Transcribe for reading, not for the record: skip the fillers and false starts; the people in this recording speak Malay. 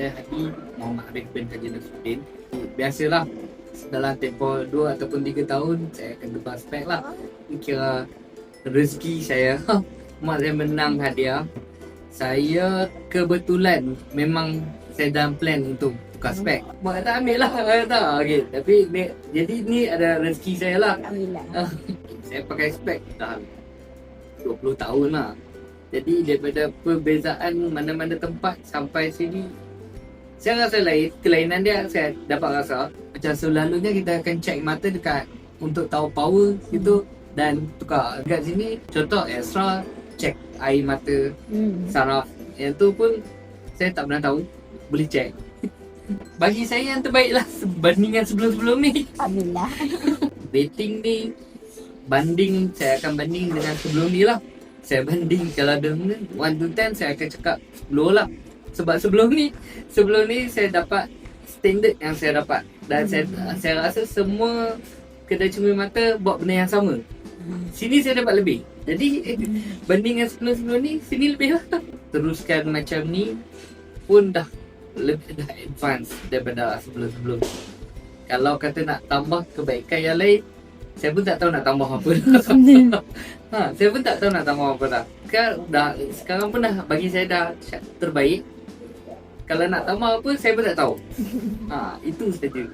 Saya Hadi Muhammad Arif bin Haji Nasruddin. Biasalah dalam tempoh 2 ataupun 3 tahun saya akan tukar spek lah. Ini kira rezeki saya. Mak saya menang hadiah. Saya kebetulan memang saya dalam plan untuk tukar spek. Mak kata ambil lah. Kata, okay. Tapi jadi ni ada rezeki saya lah. Alhamdulillah. Saya pakai spek dah 20 tahun lah. Jadi daripada perbezaan mana-mana tempat sampai sini, saya rasa lain. Kelainan dia saya dapat rasa macam selalunya kita akan check mata dekat untuk tahu power gitu dan tukar. Dekat sini contoh extra check air mata, saraf. Yang tu pun saya tak pernah tahu. Boleh check. Bagi saya yang terbaik lah bandingan sebelum-sebelum ni. Alhamdulillah. Rating ni banding, saya akan banding dengan sebelum ni lah. Saya banding kalau ada 1 to 10 saya akan cakap 10 lah. Sebab sebelum ni saya dapat standard yang saya dapat. Dan saya rasa semua kedai cermin mata buat benda yang sama. Sini saya dapat lebih. Jadi bandingan sebelum-sebelum ni, sini lebih lah. Teruskan macam ni pun dah advance daripada sebelum-sebelum. Kalau kata nak tambah kebaikan yang lain, saya pun tak tahu nak tambah apa. Saya pun tak tahu nak tambah apa dah. Sekarang pun dah bagi saya dah terbaik. Kalau nak tambah apa, saya pun tak tahu. Itu saja.